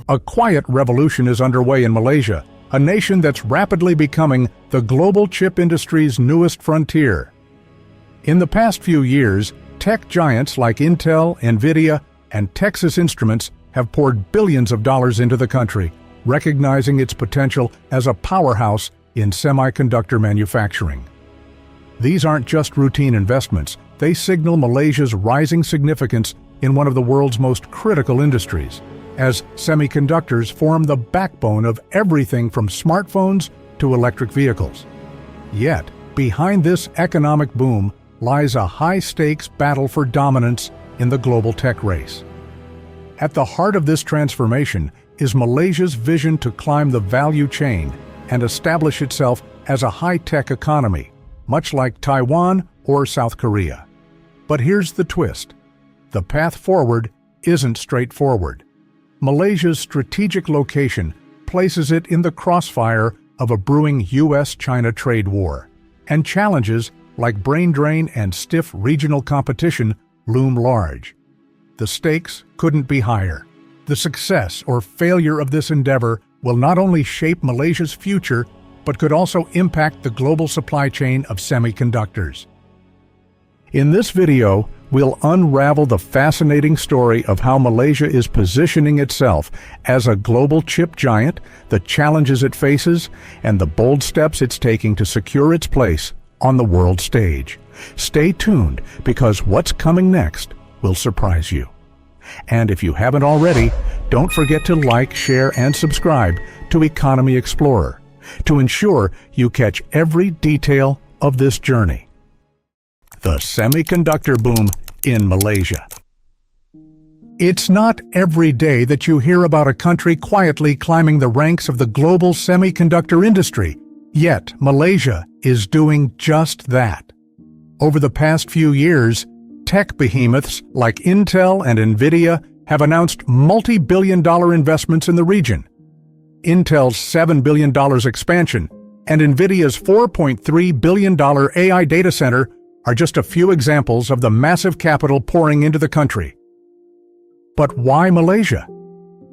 A quiet revolution is underway in Malaysia, a nation that's rapidly becoming the global chip industry's newest frontier. In the past few years, tech giants like Intel, Nvidia, and Texas Instruments have poured billions of dollars into the country, recognizing its potential as a powerhouse in semiconductor manufacturing. These aren't just routine investments, they signal Malaysia's rising significance in one of the world's most critical industries, as semiconductors form the backbone of everything from smartphones to electric vehicles. Yet, behind this economic boom lies a high-stakes battle for dominance in the global tech race. At the heart of this transformation is Malaysia's vision to climb the value chain and establish itself as a high-tech economy, much like Taiwan or South Korea. But here's the twist. The path forward isn't straightforward. Malaysia's strategic location places it in the crossfire of a brewing U.S. China trade war, and challenges like brain drain and stiff regional competition loom large. The stakes couldn't be higher. The success or failure of this endeavor will not only shape Malaysia's future, but could also impact the global supply chain of semiconductors. In this video, we'll unravel the fascinating story of how Malaysia is positioning itself as a global chip giant, the challenges it faces, and the bold steps it's taking to secure its place on the world stage. Stay tuned, because what's coming next will surprise you. And if you haven't already, don't forget to like, share, and subscribe to Economy Explorer to ensure you catch every detail of this journey. The semiconductor boom in Malaysia. It's not every day that you hear about a country quietly climbing the ranks of the global semiconductor industry, yet Malaysia is doing just that. Over the past few years, tech behemoths like Intel and Nvidia have announced multi-billion-dollar investments in the region. Intel's $7 billion expansion and Nvidia's $4.3 billion AI data center are just a few examples of the massive capital pouring into the country. But why Malaysia?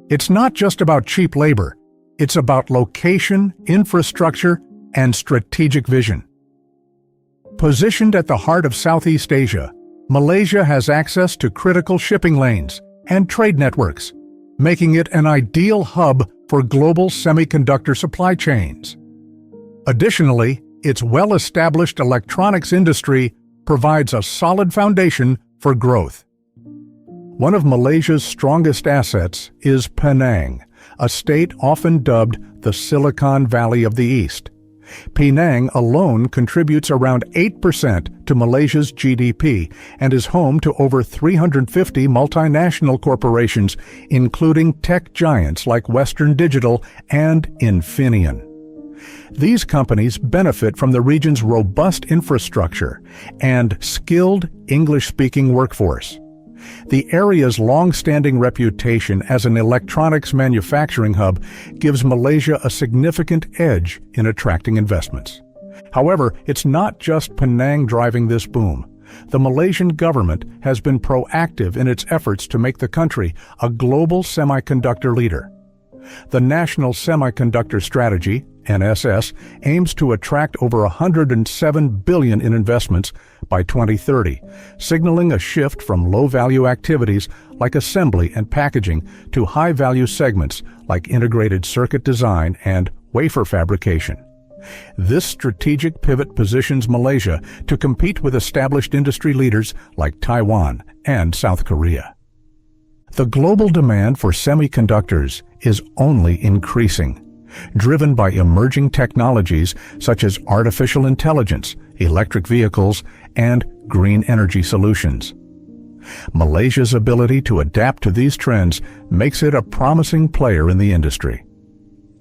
It's not just about cheap labor. It's about location, infrastructure, and strategic vision. Positioned at the heart of Southeast Asia, Malaysia has access to critical shipping lanes and trade networks, making it an ideal hub for global semiconductor supply chains. Additionally, its well-established electronics industry provides a solid foundation for growth. One of Malaysia's strongest assets is Penang, a state often dubbed the Silicon Valley of the East. Penang alone contributes around 8% to Malaysia's GDP and is home to over 350 multinational corporations, including tech giants like Western Digital and Infineon. These companies benefit from the region's robust infrastructure and skilled English-speaking workforce. The area's long-standing reputation as an electronics manufacturing hub gives Malaysia a significant edge in attracting investments. However, it's not just Penang driving this boom. The Malaysian government has been proactive in its efforts to make the country a global semiconductor leader. The National Semiconductor Strategy, NSS, aims to attract over $107 billion in investments by 2030, signaling a shift from low-value activities like assembly and packaging to high-value segments like integrated circuit design and wafer fabrication. This strategic pivot positions Malaysia to compete with established industry leaders like Taiwan and South Korea. The global demand for semiconductors is only increasing, driven by emerging technologies such as artificial intelligence, electric vehicles, and green energy solutions. Malaysia's ability to adapt to these trends makes it a promising player in the industry.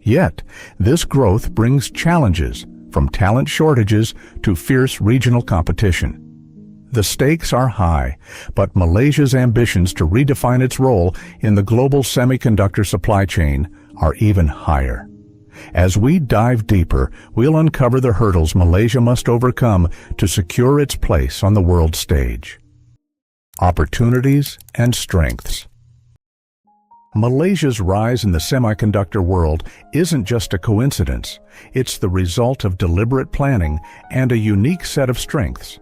Yet, this growth brings challenges, from talent shortages to fierce regional competition. The stakes are high, but Malaysia's ambitions to redefine its role in the global semiconductor supply chain are even higher. As we dive deeper, we'll uncover the hurdles Malaysia must overcome to secure its place on the world stage. Opportunities and strengths. Malaysia's rise in the semiconductor world isn't just a coincidence. It's the result of deliberate planning and a unique set of strengths.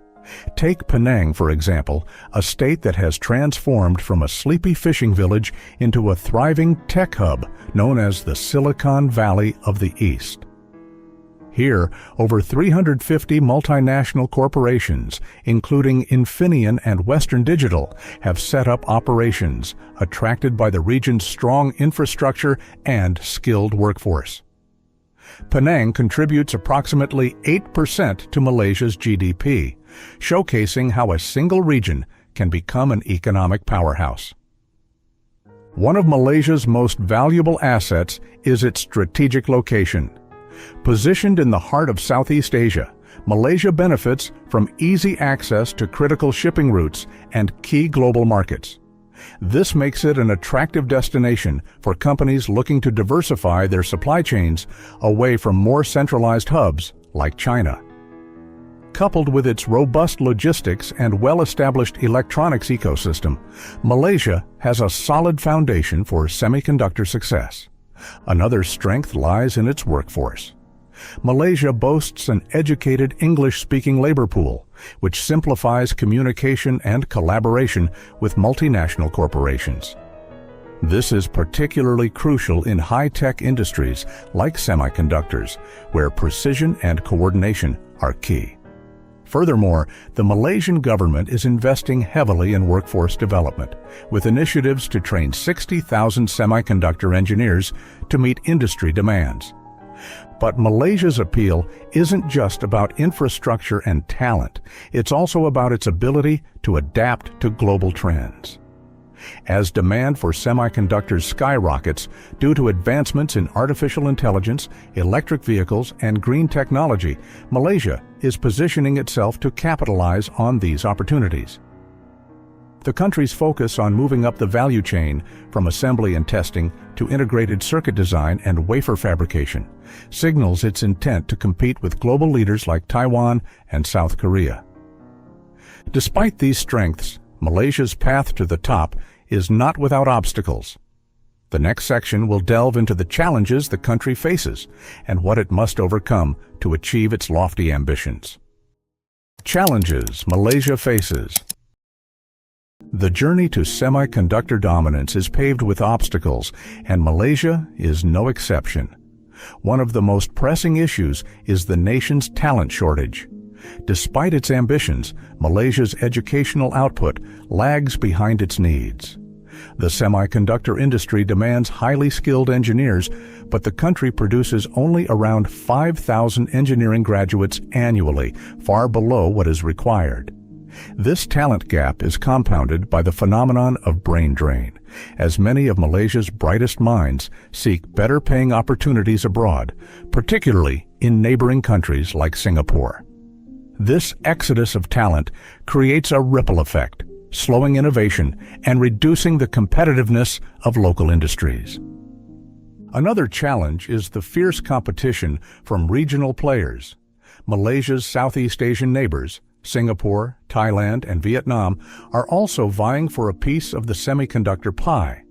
Take Penang, for example, a state that has transformed from a sleepy fishing village into a thriving tech hub known as the Silicon Valley of the East. Here, over 350 multinational corporations, including Infineon and Western Digital, have set up operations, attracted by the region's strong infrastructure and skilled workforce. Penang contributes approximately 8% to Malaysia's GDP, showcasing how a single region can become an economic powerhouse. One of Malaysia's most valuable assets is its strategic location. Positioned in the heart of Southeast Asia, Malaysia benefits from easy access to critical shipping routes and key global markets. This makes it an attractive destination for companies looking to diversify their supply chains away from more centralized hubs like China. Coupled with its robust logistics and well-established electronics ecosystem, Malaysia has a solid foundation for semiconductor success. Another strength lies in its workforce. Malaysia boasts an educated English-speaking labor pool, which simplifies communication and collaboration with multinational corporations. This is particularly crucial in high-tech industries like semiconductors, where precision and coordination are key. Furthermore, the Malaysian government is investing heavily in workforce development, with initiatives to train 60,000 semiconductor engineers to meet industry demands. But Malaysia's appeal isn't just about infrastructure and talent, it's also about its ability to adapt to global trends. As demand for semiconductors skyrockets due to advancements in artificial intelligence, electric vehicles, and green technology, Malaysia is positioning itself to capitalize on these opportunities. The country's focus on moving up the value chain from assembly and testing to integrated circuit design and wafer fabrication signals its intent to compete with global leaders like Taiwan and South Korea. Despite these strengths, Malaysia's path to the top is not without obstacles. The next section will delve into the challenges the country faces and what it must overcome to achieve its lofty ambitions. Challenges Malaysia faces. The journey to semiconductor dominance is paved with obstacles, and Malaysia is no exception. One of the most pressing issues is the nation's talent shortage. Despite its ambitions, Malaysia's educational output lags behind its needs. The semiconductor industry demands highly skilled engineers, but the country produces only around 5,000 engineering graduates annually, far below what is required. This talent gap is compounded by the phenomenon of brain drain, as many of Malaysia's brightest minds seek better-paying opportunities abroad, particularly in neighboring countries like Singapore. This exodus of talent creates a ripple effect, slowing innovation and reducing the competitiveness of local industries. Another challenge is the fierce competition from regional players. Malaysia's Southeast Asian neighbors, Singapore, Thailand, and Vietnam, are also vying for a piece of the semiconductor pie.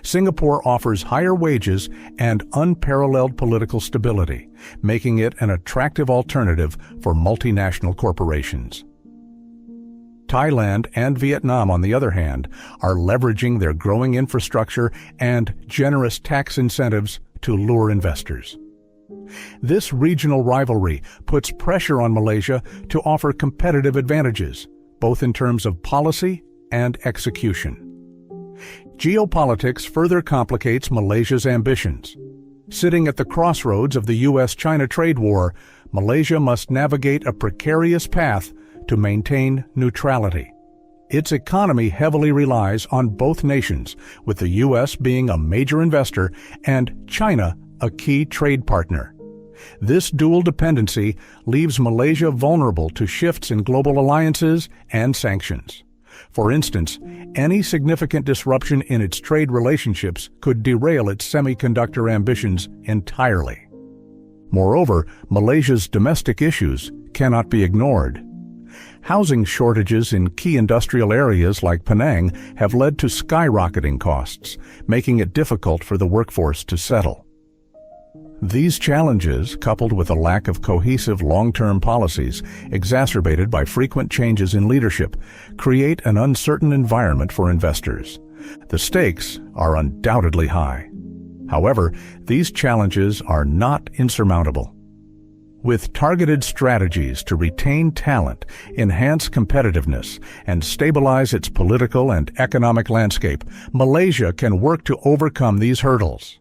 Singapore offers higher wages and unparalleled political stability, making it an attractive alternative for multinational corporations. Thailand and Vietnam, on the other hand, are leveraging their growing infrastructure and generous tax incentives to lure investors. This regional rivalry puts pressure on Malaysia to offer competitive advantages, both in terms of policy and execution. Geopolitics further complicates Malaysia's ambitions. Sitting at the crossroads of the U.S. China trade war, Malaysia must navigate a precarious path to maintain neutrality. Its economy heavily relies on both nations, with the U.S. being a major investor and China a key trade partner. This dual dependency leaves Malaysia vulnerable to shifts in global alliances and sanctions. For instance, any significant disruption in its trade relationships could derail its semiconductor ambitions entirely. Moreover, Malaysia's domestic issues cannot be ignored. Housing shortages in key industrial areas like Penang have led to skyrocketing costs, making it difficult for the workforce to settle. These challenges, coupled with a lack of cohesive long-term policies, exacerbated by frequent changes in leadership, create an uncertain environment for investors. The stakes are undoubtedly high. However, these challenges are not insurmountable. With targeted strategies to retain talent, enhance competitiveness, and stabilize its political and economic landscape, Malaysia can work to overcome these hurdles.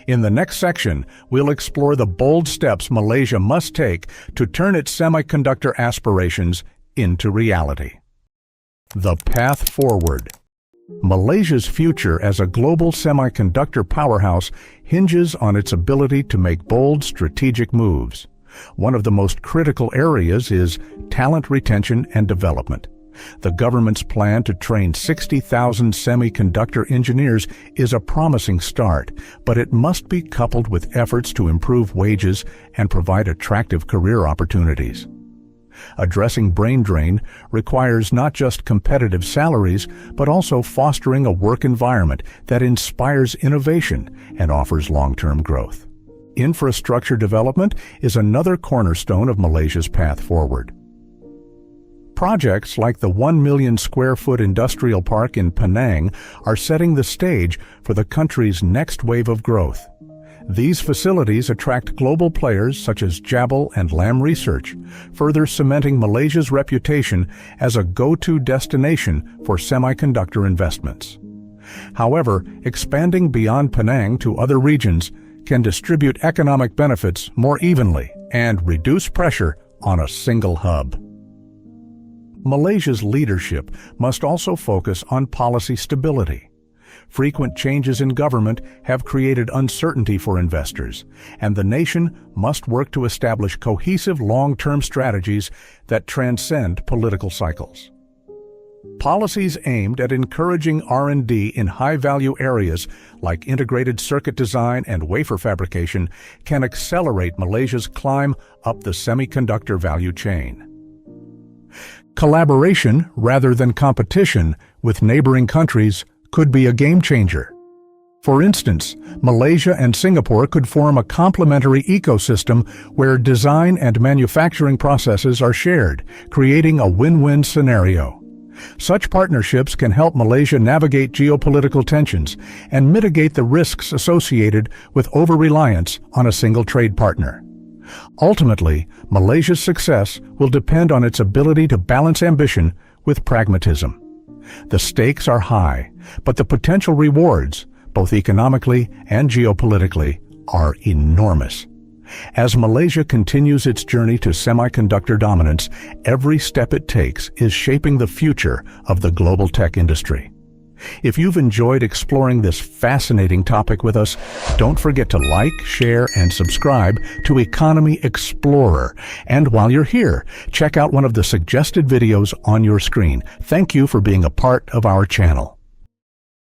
In the next section, we'll explore the bold steps Malaysia must take to turn its semiconductor aspirations into reality. The path forward. Malaysia's future as a global semiconductor powerhouse hinges on its ability to make bold strategic moves. One of the most critical areas is talent retention and development. The government's plan to train 60,000 semiconductor engineers is a promising start, but it must be coupled with efforts to improve wages and provide attractive career opportunities. Addressing brain drain requires not just competitive salaries, but also fostering a work environment that inspires innovation and offers long-term growth. Infrastructure development is another cornerstone of Malaysia's path forward. Projects like the 1 million square foot industrial park in Penang are setting the stage for the country's next wave of growth. These facilities attract global players such as Jabal and Lam Research, further cementing Malaysia's reputation as a go-to destination for semiconductor investments. However, expanding beyond Penang to other regions can distribute economic benefits more evenly and reduce pressure on a single hub. Malaysia's leadership must also focus on policy stability. Frequent changes in government have created uncertainty for investors, and the nation must work to establish cohesive long-term strategies that transcend political cycles. Policies aimed at encouraging R&D in high-value areas like integrated circuit design and wafer fabrication can accelerate Malaysia's climb up the semiconductor value chain. Collaboration rather than competition with neighboring countries could be a game changer. For instance, Malaysia and Singapore could form a complementary ecosystem where design and manufacturing processes are shared, creating a win-win scenario. Such partnerships can help Malaysia navigate geopolitical tensions and mitigate the risks associated with over-reliance on a single trade partner. Ultimately, Malaysia's success will depend on its ability to balance ambition with pragmatism. The stakes are high, but the potential rewards, both economically and geopolitically, are enormous. As Malaysia continues its journey to semiconductor dominance, every step it takes is shaping the future of the global tech industry. If you've enjoyed exploring this fascinating topic with us, don't forget to like, share, and subscribe to Economy Explorer. And while you're here, check out one of the suggested videos on your screen. Thank you for being a part of our channel.